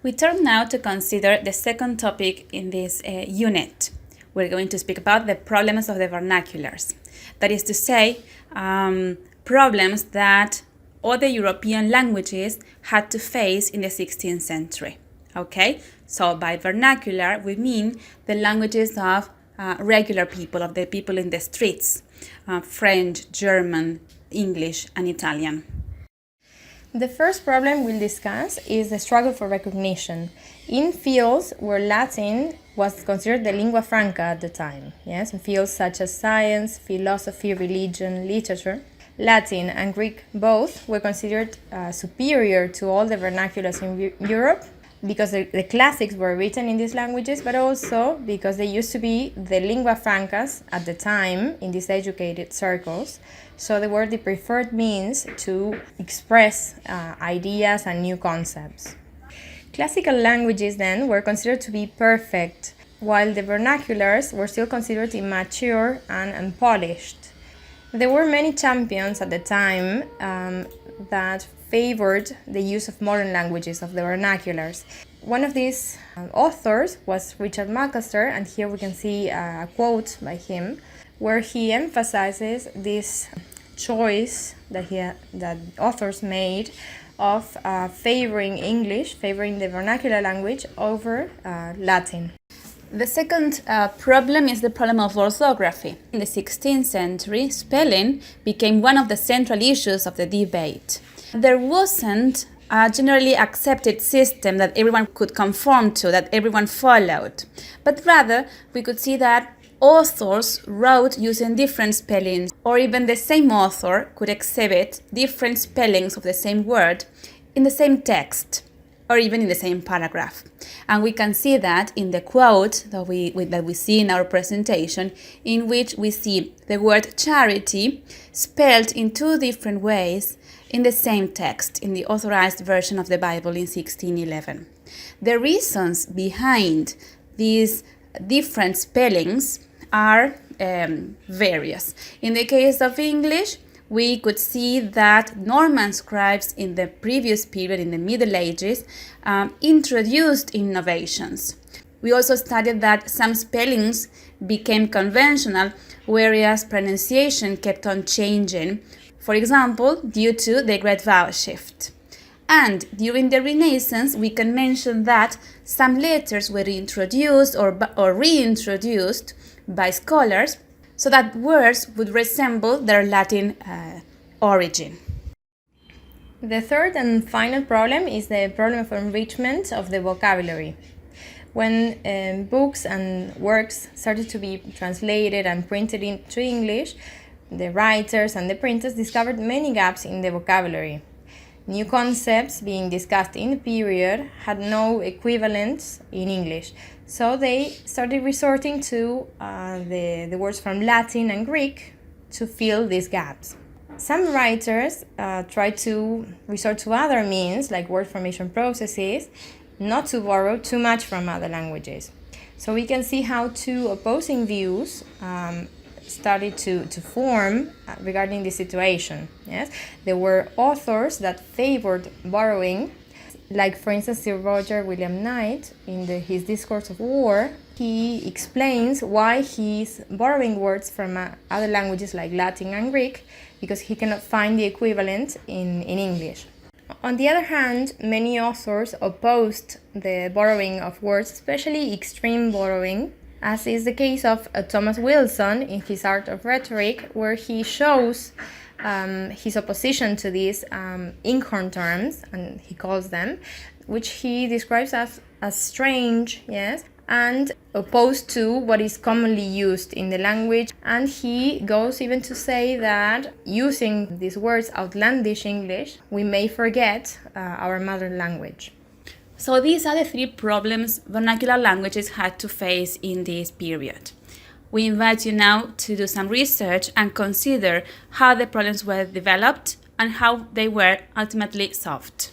We turn now to consider the second topic in this unit. We're going to speak about the problems of the vernaculars. That is to say, problems that other European languages had to face in the 16th century. Okay, so by vernacular, we mean the languages of regular people, of the people in the streets, French, German, English, and Italian. The first problem we'll discuss is the struggle for recognition in fields where Latin was considered the lingua franca at the time. Yes, in fields such as science, philosophy, religion, literature. Latin and Greek both were considered superior to all the vernaculars in Europe because the classics were written in these languages, but also because they used to be the lingua francas at the time in these educated circles. So they were the preferred means to express ideas and new concepts. Classical languages then were considered to be perfect, while the vernaculars were still considered immature and unpolished. There were many champions at the time that favored the use of modern languages, of the vernaculars. One of these authors was Richard Lancaster, and here we can see a quote by him where he emphasizes this choice that authors made of favoring English, favoring the vernacular language over Latin. The second problem is the problem of orthography. In the 16th century, spelling became one of the central issues of the debate. There wasn't a generally accepted system that everyone could conform to, that everyone followed. But rather, we could see that authors wrote using different spellings, or even the same author could exhibit different spellings of the same word in the same text, or even in the same paragraph. And we can see that in the quote that we see in our presentation, in which we see the word charity spelled in two different ways in the same text, in the authorized version of the Bible in 1611. The reasons behind these different spellings are various. In the case of English, we could see that Norman scribes in the previous period, in the Middle Ages, introduced innovations. We also studied that some spellings became conventional, whereas pronunciation kept on changing, for example, due to the Great Vowel Shift. And during the Renaissance, we can mention that some letters were introduced or reintroduced by scholars so that words would resemble their Latin origin. The third and final problem is the problem of enrichment of the vocabulary. When books and works started to be translated and printed into English, the writers and the printers discovered many gaps in the vocabulary. New concepts being discussed in the period had no equivalents in English, so they started resorting to the words from Latin and Greek to fill these gaps. Some writers tried to resort to other means, like word formation processes, not to borrow too much from other languages. So we can see how two opposing views started to form regarding this situation. Yes, there were authors that favored borrowing, like for instance Sir Roger William Knight in his Discourse of War. He explains why he's borrowing words from other languages like Latin and Greek, because he cannot find the equivalent in English. On the other hand, many authors opposed the borrowing of words, especially extreme borrowing, as is the case of Thomas Wilson in his Art of Rhetoric, where he shows his opposition to these inkhorn terms, and he calls them, which he describes as strange, yes, and opposed to what is commonly used in the language. And he goes even to say that using these words outlandish English, we may forget our mother language. So these are the three problems vernacular languages had to face in this period. We invite you now to do some research and consider how the problems were developed and how they were ultimately solved.